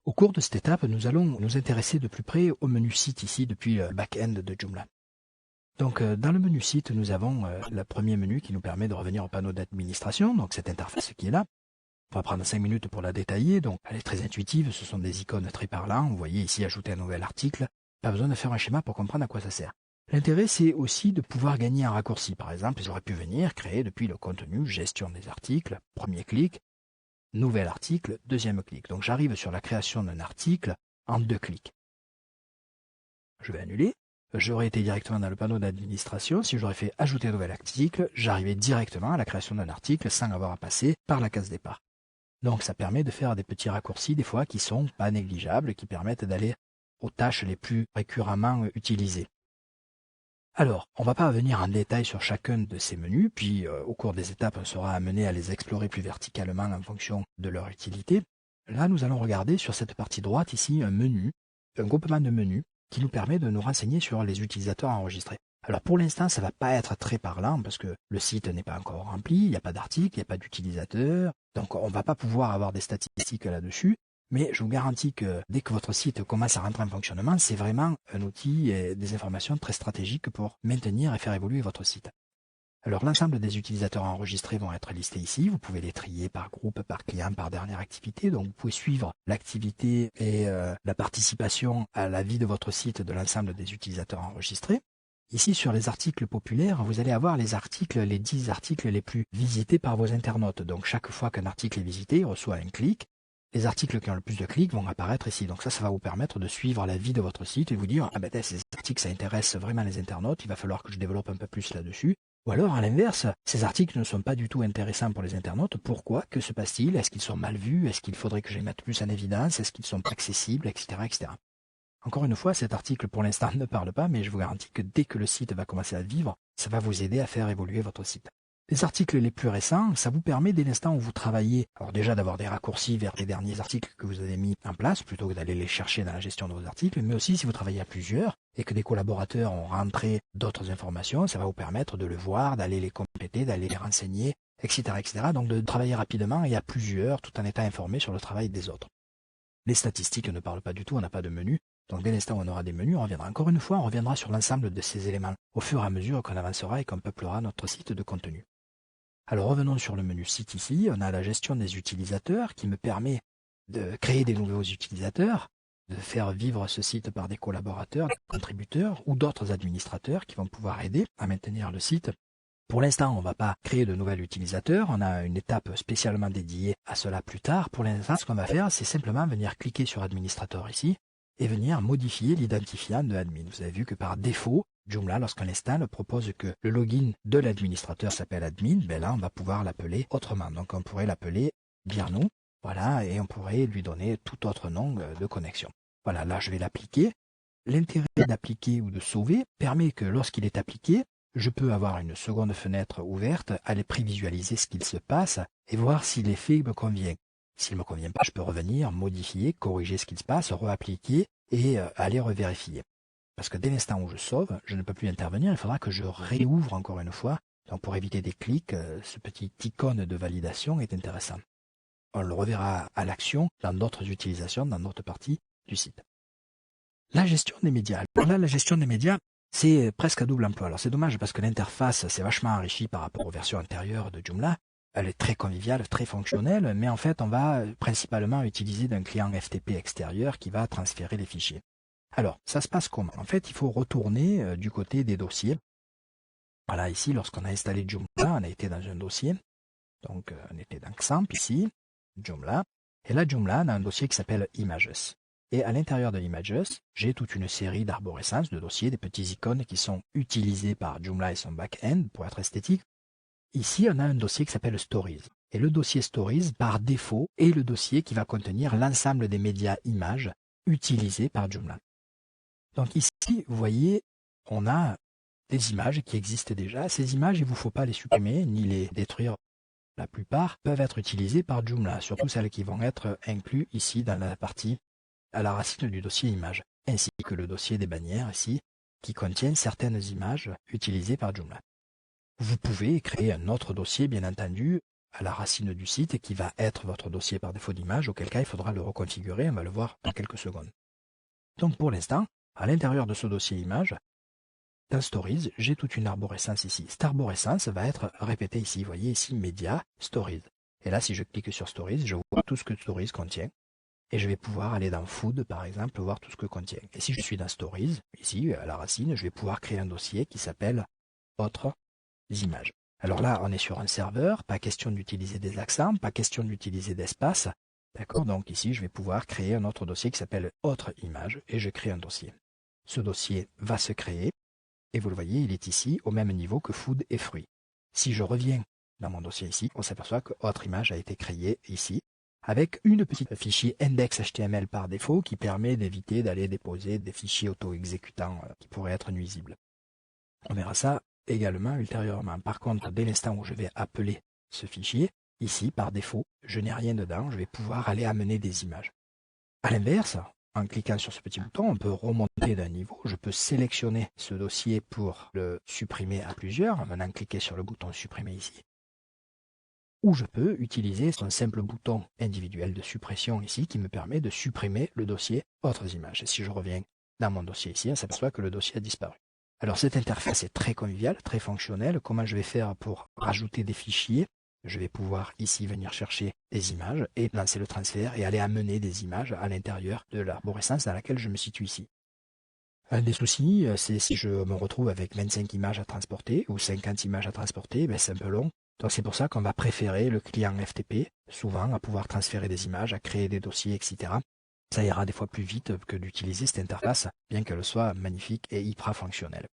Au cours de cette étape, nous allons nous intéresser de plus près au menu site ici depuis le back-end de Joomla. Donc dans le menu site, nous avons le premier menu qui nous permet de revenir au panneau d'administration, donc cette interface qui est là. On va prendre 5 minutes pour la détailler, donc elle est très intuitive, ce sont des icônes très parlantes. Vous voyez ici ajouter un nouvel article, pas besoin de faire un schéma pour comprendre à quoi ça sert. L'intérêt, c'est aussi de pouvoir gagner un raccourci. Par exemple, j'aurais pu venir créer depuis le contenu, gestion des articles, premier clic, nouvel article, deuxième clic. Donc j'arrive sur la création d'un article en 2 clics. Je vais annuler. J'aurais été directement dans le panneau d'administration. Si j'aurais fait ajouter un nouvel article, j'arrivais directement à la création d'un article sans avoir à passer par la case départ. Donc ça permet de faire des petits raccourcis des fois qui sont pas négligeables, qui permettent d'aller aux tâches les plus récurrentement utilisées. Alors, on ne va pas revenir en détail sur chacun de ces menus, puis au cours des étapes, on sera amené à les explorer plus verticalement en fonction de leur utilité. Là, nous allons regarder sur cette partie droite ici un menu, un groupement de menus qui nous permet de nous renseigner sur les utilisateurs enregistrés. Alors pour l'instant, ça ne va pas être très parlant parce que le site n'est pas encore rempli, il n'y a pas d'article, il n'y a pas d'utilisateur, donc on ne va pas pouvoir avoir des statistiques là-dessus. Mais je vous garantis que dès que votre site commence à rentrer en fonctionnement, c'est vraiment un outil et des informations très stratégiques pour maintenir et faire évoluer votre site. Alors l'ensemble des utilisateurs enregistrés vont être listés ici. Vous pouvez les trier par groupe, par client, par dernière activité. Donc vous pouvez suivre l'activité et la participation à la vie de votre site de l'ensemble des utilisateurs enregistrés. Ici, sur les articles populaires, vous allez avoir les 10 articles les plus visités par vos internautes. Donc chaque fois qu'un article est visité, il reçoit un clic. Les articles qui ont le plus de clics vont apparaître ici. Donc ça va vous permettre de suivre la vie de votre site et de vous dire, ah ben ces articles, ça intéresse vraiment les internautes, il va falloir que je développe un peu plus là-dessus. Ou alors, à l'inverse, ces articles ne sont pas du tout intéressants pour les internautes. Pourquoi? Que se passe-t-il? Est-ce qu'ils sont mal vus? Est-ce qu'il faudrait que je les mette plus en évidence? Est-ce qu'ils sont pas accessibles? Etc., etc. Encore une fois, cet article pour l'instant ne parle pas, mais je vous garantis que dès que le site va commencer à vivre, ça va vous aider à faire évoluer votre site. Les articles les plus récents, ça vous permet dès l'instant où vous travaillez, alors déjà d'avoir des raccourcis vers les derniers articles que vous avez mis en place, plutôt que d'aller les chercher dans la gestion de vos articles, mais aussi si vous travaillez à plusieurs et que des collaborateurs ont rentré d'autres informations, ça va vous permettre de le voir, d'aller les compléter, d'aller les renseigner, etc., etc. Donc de travailler rapidement et à plusieurs tout en étant informé sur le travail des autres. Les statistiques ne parlent pas du tout, on n'a pas de menu. Donc dès l'instant où on aura des menus, on reviendra encore une fois, on reviendra sur l'ensemble de ces éléments au fur et à mesure qu'on avancera et qu'on peuplera notre site de contenu. Alors revenons sur le menu site ici, on a la gestion des utilisateurs qui me permet de créer des nouveaux utilisateurs, de faire vivre ce site par des collaborateurs, des contributeurs ou d'autres administrateurs qui vont pouvoir aider à maintenir le site. Pour l'instant, on ne va pas créer de nouvel utilisateur, on a une étape spécialement dédiée à cela plus tard. Pour l'instant, ce qu'on va faire, c'est simplement venir cliquer sur administrateur ici et venir modifier l'identifiant de admin. Vous avez vu que par défaut, Joomla, lorsqu'on l'installe, propose que le login de l'administrateur s'appelle admin. Ben là, on va pouvoir l'appeler autrement. Donc, on pourrait l'appeler Birno. Voilà, et on pourrait lui donner tout autre nom de connexion. Voilà, là, je vais l'appliquer. L'intérêt d'appliquer ou de sauver permet que lorsqu'il est appliqué, je peux avoir une seconde fenêtre ouverte, aller prévisualiser ce qu'il se passe et voir si l'effet me convient. S'il ne me convient pas, je peux revenir, modifier, corriger ce qui se passe, réappliquer et aller revérifier. Parce que dès l'instant où je sauve, je ne peux plus intervenir, il faudra que je réouvre encore une fois. Donc pour éviter des clics, ce petit icône de validation est intéressant. On le reverra à l'action dans d'autres utilisations, dans d'autres parties du site. La gestion des médias. Alors là, la gestion des médias, c'est presque à double emploi. Alors c'est dommage parce que l'interface s'est vachement enrichie par rapport aux versions antérieures de Joomla. Elle est très conviviale, très fonctionnelle, mais en fait, on va principalement utiliser d'un client FTP extérieur qui va transférer les fichiers. Alors, ça se passe comment? En fait, il faut retourner du côté des dossiers. Voilà, ici, lorsqu'on a installé Joomla, on a été dans un dossier. Donc, on était dans XAMPP ici, Joomla. Et là, Joomla, on a un dossier qui s'appelle Images. Et à l'intérieur de Images, j'ai toute une série d'arborescences, de dossiers, des petits icônes qui sont utilisés par Joomla et son back-end pour être esthétique. Ici, on a un dossier qui s'appelle Stories. Et le dossier Stories, par défaut, est le dossier qui va contenir l'ensemble des médias images utilisés par Joomla. Donc ici, vous voyez, on a des images qui existent déjà. Ces images, il ne vous faut pas les supprimer ni les détruire. La plupart peuvent être utilisées par Joomla, surtout celles qui vont être incluses ici dans la partie à la racine du dossier images, ainsi que le dossier des bannières ici, qui contient certaines images utilisées par Joomla. Vous pouvez créer un autre dossier, bien entendu, à la racine du site et qui va être votre dossier par défaut d'image, auquel cas il faudra le reconfigurer, on va le voir dans quelques secondes. Donc pour l'instant, à l'intérieur de ce dossier image, dans Stories, j'ai toute une arborescence ici. Cette arborescence va être répétée ici. Vous voyez ici, Média, Stories. Et là, si je clique sur Stories, je vois tout ce que Stories contient. Et je vais pouvoir aller dans Food, par exemple, voir tout ce que contient. Et si je suis dans Stories, ici, à la racine, je vais pouvoir créer un dossier qui s'appelle Autres images. Alors là, on est sur un serveur, pas question d'utiliser des accents, pas question d'utiliser d'espace. D'accord? Donc ici, je vais pouvoir créer un autre dossier qui s'appelle Autres images et je crée un dossier. Ce dossier va se créer. Et vous le voyez, il est ici au même niveau que food et fruits. Si je reviens dans mon dossier ici, on s'aperçoit que autre image a été créée ici, avec une petite fichier index.html par défaut qui permet d'éviter d'aller déposer des fichiers auto-exécutants qui pourraient être nuisibles. On verra ça également ultérieurement. Par contre, dès l'instant où je vais appeler ce fichier, ici, par défaut, je n'ai rien dedans, je vais pouvoir aller amener des images. À l'inverse, en cliquant sur ce petit bouton, on peut remonter d'un niveau. Je peux sélectionner ce dossier pour le supprimer à plusieurs, en venant cliquer sur le bouton supprimer ici. Ou je peux utiliser un simple bouton individuel de suppression ici qui me permet de supprimer le dossier autres images. Et si je reviens dans mon dossier ici, on s'aperçoit que le dossier a disparu. Alors cette interface est très conviviale, très fonctionnelle. Comment je vais faire pour rajouter des fichiers? Je vais pouvoir ici venir chercher des images et lancer le transfert et aller amener des images à l'intérieur de l'arborescence dans laquelle je me situe ici. Un des soucis, c'est si je me retrouve avec 25 images à transporter ou 50 images à transporter, c'est un peu long. Donc c'est pour ça qu'on va préférer le client FTP, souvent, à pouvoir transférer des images, à créer des dossiers, etc. Ça ira des fois plus vite que d'utiliser cette interface, bien qu'elle soit magnifique et hyper fonctionnelle.